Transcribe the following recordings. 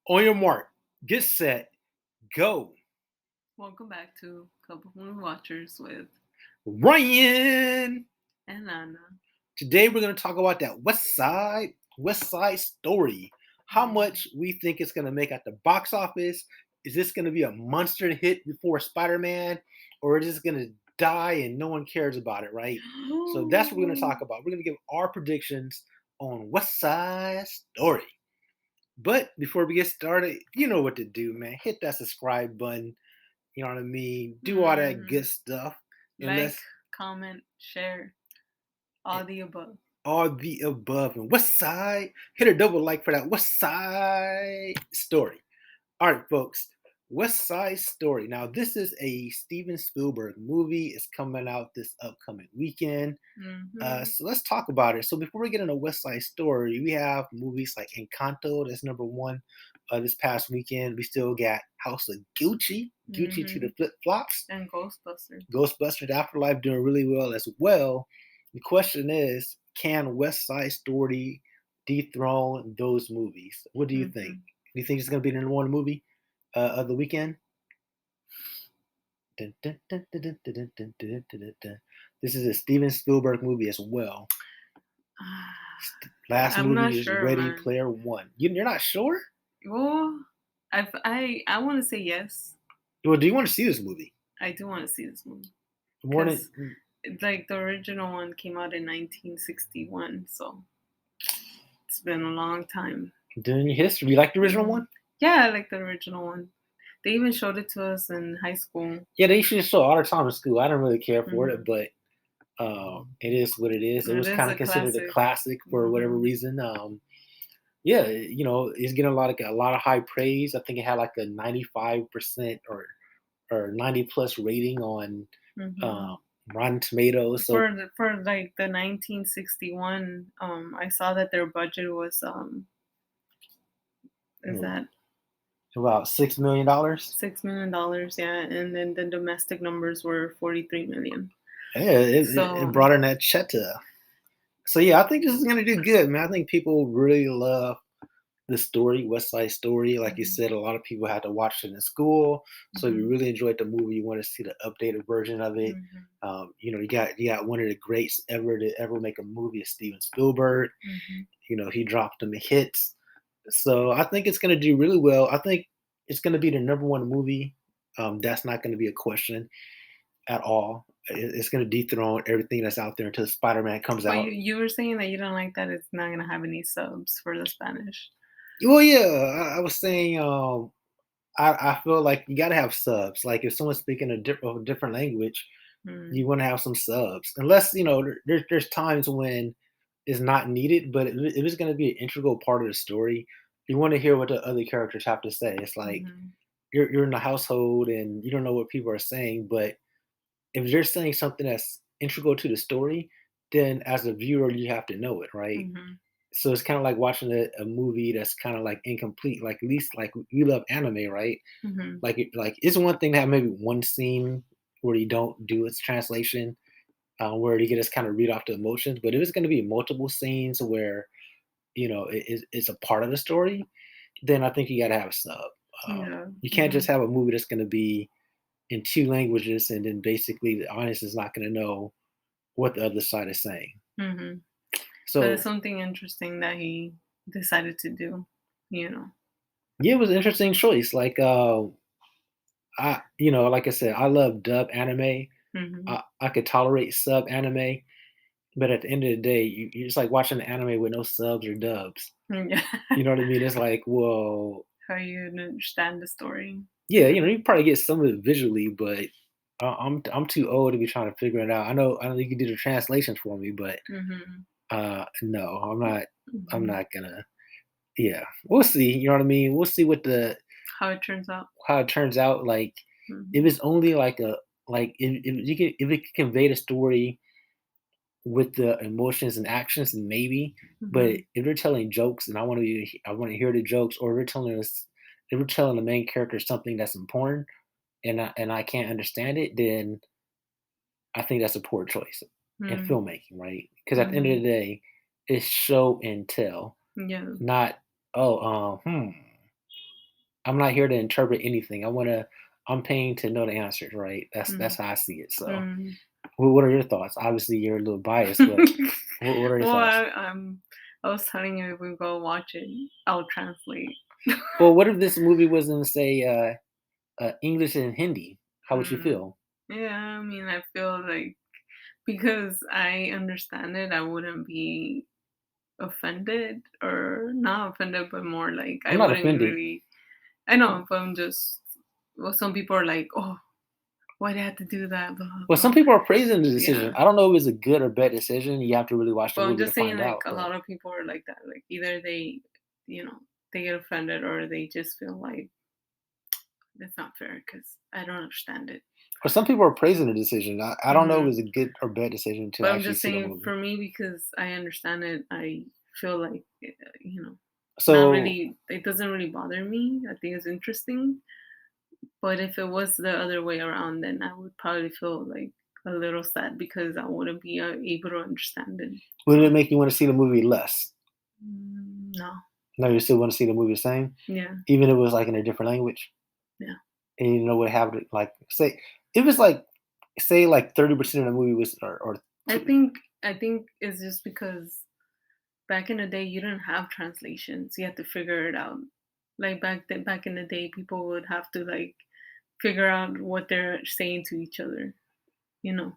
On your mark, get set, go. Welcome back to Couple Moon Watchers with Ryan! and Anna. Today we're going to talk about that West Side Story. How much we think it's going to make at the box office. Is this going to be a monster hit before Spider-Man? Or is this going to die and no one cares about it, right? So that's what we're going to talk about. We're going to give our predictions on West Side Story. But before we get started, you know what to do, man. Hit that subscribe button. You know what I mean? Do all that good stuff. And Like, let's comment, share, all the above. all the above. And West Side, hit a double like for that West Side Story. All right, folks. West Side Story. Now, this is a Steven Spielberg movie. It's coming out this upcoming weekend. So let's talk about it. So before we get into West Side Story, we have movies like Encanto. That's number one. This past weekend, we still got House of Gucci to the flip flops, And Ghostbusters. Ghostbusters Afterlife doing really well as well. The question is, can West Side Story dethrone those movies? What do you think? Do you think it's going to be the number one movie of the weekend? Dun, dun, dun, dun, dun, dun, dun, dun, dun, dun. This is a Steven Spielberg movie as well. Last I'm movie not is sure, Ready man. Player One. You're not sure? Well, I want to say yes. Well, do you want to see this movie? I do want to see this movie. More than Because, like, the original one came out in 1961, so it's been a long time. doing your history. You like the original one? Yeah, I like the original one. They even showed it to us in high school. Yeah, they used to show it all the time in school. I didn't really care for it, but it is what it is. It was It is kind a of considered a classic. classic for whatever reason. Yeah, it's getting a lot of high praise. I think it had like a 95% or 90 plus rating on Mhm. uh, Rotten Tomatoes. So For like the 1961, I saw that their budget was is mm, that about $6 million. $6 million, yeah, and then the domestic numbers were 43 million. Yeah, it So brought in that cheddar. So yeah, I think this is gonna do good, man. I think people really love the story, West Side Story. Like you mhm, said, a lot of people had to watch it in school. So if you mhm, really enjoyed the movie, you want to see the updated version of it. mhm, You got one of the greats ever to ever make a movie, is Steven Spielberg. mhm. He dropped them hits. So I think it's gonna do really well. I think it's gonna be the number one movie. That's not gonna be a question at all. It's gonna dethrone everything that's out there until Spider-Man comes But out. you were saying that you don't like that it's not gonna have any subs for the Spanish. Well, yeah, I was saying, I feel like you gotta have subs. Like if someone's speaking a different language, Mm, you want to have some subs. Unless there's times when it's not needed, but if it's going to be an integral part of the story, you want to hear what the other characters have to say. It's like mhm, you're in the household and you don't know what people are saying, but if they're saying something that's integral to the story, then as a viewer you have to know it, right? mhm, So it's kind of like watching a movie that's kind of like incomplete. Like at least like we love anime, right? mhm. Like it's one thing to have maybe one scene where you don't do its translation, where you can just kind of read off the emotions. But if it's going to be multiple scenes where it's a part of the story, then I think you got to have a sub. Yeah. You can't just Mhm. have a movie that's going to be in two languages and then basically the audience is not going to know what the other side is saying. Mhm. But it's So something interesting that he decided to do, you know. yeah, it was an interesting choice. Like like I said, I love dub anime. Mhm. I could tolerate sub anime, but at the end of the day, you're just like watching an anime with no subs or dubs. Yeah. You know what I mean? It's like, well, How you understand the story. yeah, Yeah. you probably get some of it visually, but I'm too old to be trying to figure it out. I know you can do the translations for me, but Mhm. no, I'm Mhm. not gonna. Yeah, we'll see. You know what I mean? We'll see How it turns out. how it turns out. Like if Mhm. it's only like if it can convey the story with the emotions and actions, maybe. But Mhm. if they're telling jokes and I want to hear the jokes, or if they're telling the main character something that's important, and I can't understand it, then I think that's a poor choice in Mm. filmmaking, right? Because at the end of the Mhm. day, it's show and tell, Yeah. not oh hmm. I'm not here to interpret anything. I'm paying to know the answers, right? That's Mm, how I see it. So, mm. what are your thoughts? Obviously, you're a little biased, but what are your Well, thoughts? I was telling you if we go watch it, I'll translate. Well, what if this movie was in, say, English and Hindi? How would you Mm. feel? Yeah, I mean, I feel like because I understand it, I wouldn't be offended or not offended, but more like I I'm not wouldn't offended. really. I know if I'm just. Well, some people are like, "Oh, why they have to do that?" Blah blah Well, some blah. people are praising the decision. Yeah, I don't know if it's a good or bad decision. You have to really watch the but I'm movie to just saying, find like out. a But lot of people are like that. Like either they, you know, they get offended or they just feel like it's not fair because I don't understand it. or some people are praising the decision. I don't know if Hmm. it's a good or bad decision until But I I'm actually just see the saying, movie. for me, because I understand it, I feel like not So, really. It doesn't really bother me. I think it's interesting. But if it was the other way around, then I would probably feel like a little sad because I wouldn't be able to understand it. would So it make you want to see the movie less? no, No, you still want to see the movie the same, yeah, even if it was like in a different language, yeah. and you know what happened. Like, say it was like, say like 30% of the movie was, or I think I think it's just because back in the day you didn't have translations. You had to figure it out. Like back in the day, people would have to like figure out what they're saying to each other. You know.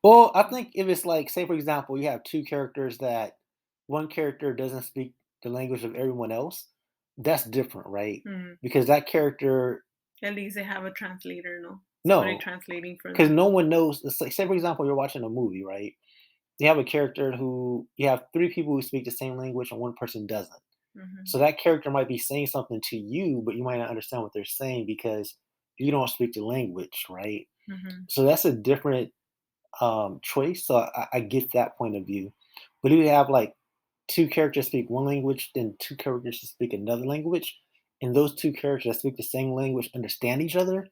well, I think if it's like, say for example, you have two characters that one character doesn't speak the language of everyone else, that's different, right? Mm. Because that character, At least they have a translator, no? Somebody no, translating for because them. no one knows. It's like, say for example, you're watching a movie, right? You have a character who you have three people who speak the same language and one person doesn't. Mhm. So that character might be saying something to you, but you might not understand what they're saying because you don't speak the language, right? Mhm. So that's a different choice. So I get that point of view. But if you have like two characters speak one language, then two characters speak another language, and those two characters that speak the same language understand each other,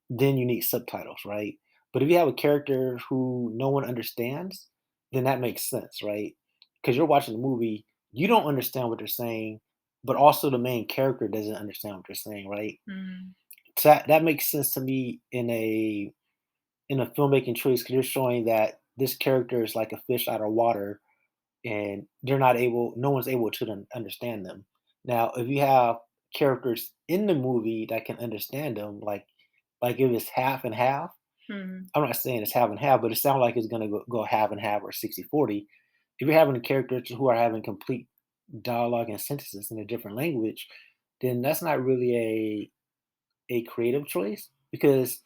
then you need subtitles, right? But if you have a character who no one understands, then that makes sense, right? Because you're watching a movie, you don't understand what they're saying, but also the main character doesn't understand what they're saying, right? Mhm. So that makes sense to me in a filmmaking choice because you're showing that this character is like a fish out of water and no one's able to understand them. Now, if you have characters in the movie that can understand them, like if it's half and half, Mhm. I'm not saying it's half and half, but it sounds like it's gonna go half and half or 60-40. If you're having characters who are having complete dialogue and sentences in a different language, then that's not really a creative choice because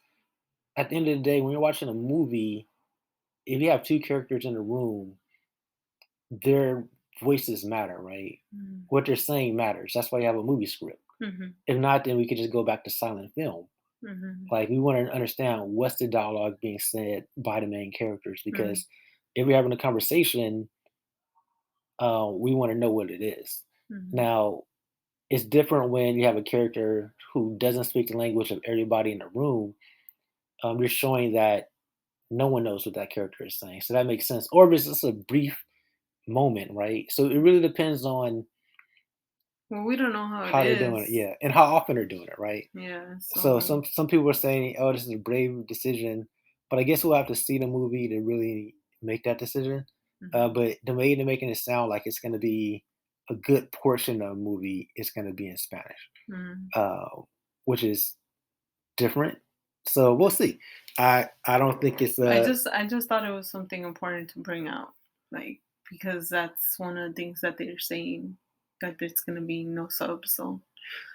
at the end of the day, when you're watching a movie, if you have two characters in a room, their voices matter, right? Mhm. What they're saying matters. That's why you have a movie script. Mhm. If not, then we could just go back to silent film. Mhm. Like we want to understand what's the dialogue being said by the main characters Mhm. because if we're having a conversation, we want to know what it is. Mhm. Now, it's different when you have a character who doesn't speak the language of everybody in the room. You're showing that no one knows what that character is saying, so that makes sense. Or if it's just a brief moment, right? So it really depends on Well, we don't know how it how they're doing it, is. yeah, and how often they're doing it, right? Yeah, So so some people are saying, "Oh, this is a brave decision," but I guess we'll have to see the movie to really make that decision. mhm. But the way they're making it sound like it's going to be a good portion of the movie is going to be in Spanish, Mhm. uh, which is different. So we'll see. I don't think it's I just thought it was something important to bring out, like because that's one of the things that they're saying that there's gonna be no subs, so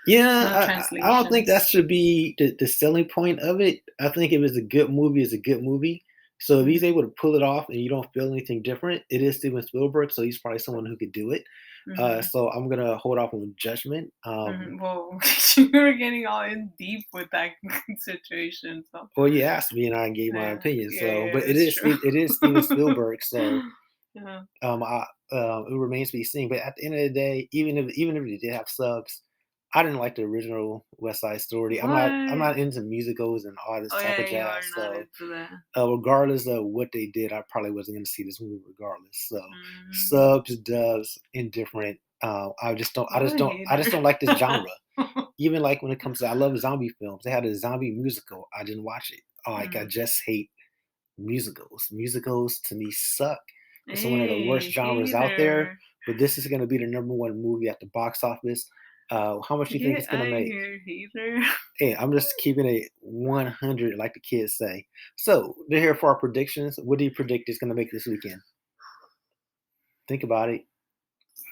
yeah. no I don't think that translations. should be the selling point of it. I think if it's a good movie, it's a good movie. So if he's Mhm. able to pull it off and you don't feel anything different, it is Steven Spielberg, so he's probably someone who could do it. Mhm. So I'm gonna hold off on judgment. Mhm. Well, you were getting all in deep with that situation, so Well, you asked me and I gave my yeah, opinion. yeah, So, yeah, but that's true. It is Steven Spielberg. So Yeah. I, it remains to be seen. But at the end of the day, even if it did have subs, I didn't like the original West Side Story. I'm What? not into musicals and all this Oh type yeah, of you jazz. are not So into that. regardless of what they did, I probably wasn't going to see this movie regardless. So Mm. subs, dubs, indifferent. What a I hater. just don't like this genre. Even like when it comes to I love zombie films. They had a zombie musical. I didn't watch it. Like I Mm. just hate musicals. Musicals to me suck. It's one of the worst Hey, genres out there. hater. But this is going to be the number one movie at the box office. How much do you think Get it's going out to of make? here, hater. Hey, I'm just keeping it 100, like the kids say. So they're here for our predictions. What do you predict is going to make this weekend? Think about it.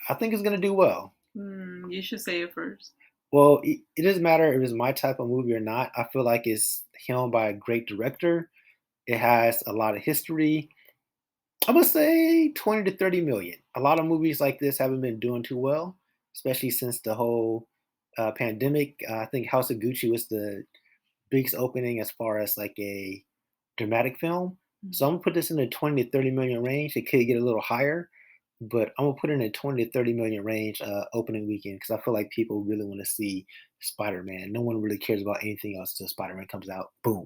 I think it's going to do well. You should say it first. Well, it doesn't matter if it's my type of movie or not. I feel like it's helmed by a great director. It has a lot of history. I'm gonna say 20 to 30 million. A lot of movies like this haven't been doing too well, especially since the whole pandemic. I think House of Gucci was the biggest opening as far as like a dramatic film. So I'm Mhm. gonna put this in the 20 to 30 million range. It could get a little higher, but I'm gonna put it in the 20 to 30 million range opening weekend because I feel like people really want to see Spider-Man. No one really cares about anything else until Spider-Man comes out. Boom.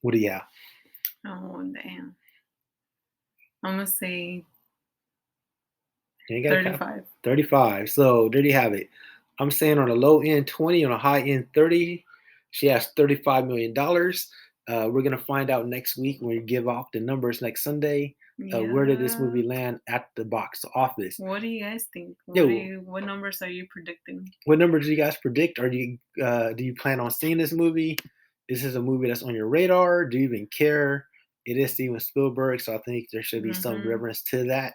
What do you have? Oh, damn. I'm gonna say You got to cap 35. 35. So there you have it. I'm saying on the low end 20, on a high end 30. She has $35 million. We're gonna find out next week when we give off the numbers next Sunday. Where did this Yeah. movie land at the box office? What do you guys think? Yo, What numbers are you predicting? what numbers do you guys predict? Do you plan on seeing this movie? Is this a movie that's on your radar? Do you even care? It is Steven Spielberg, so I think there should be some Mm-hmm. reverence to that.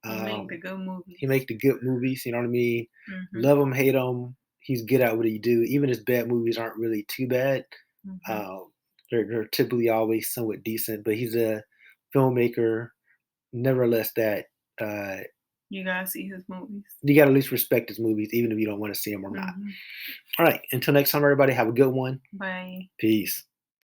You make the Um, good he movies. make the good movies, you know what I mean? Mm-hmm. Love him, hate him, he's good at what he do. Even his bad movies aren't really too bad. Mm-hmm. Um, they're typically always somewhat decent, but he's a filmmaker. Nevertheless, that uh, You gotta see his movies. you got to at least respect his movies, even if you don't want to see them or not. Mm-hmm. All right, until next time, everybody, have a good one. Bye. Peace.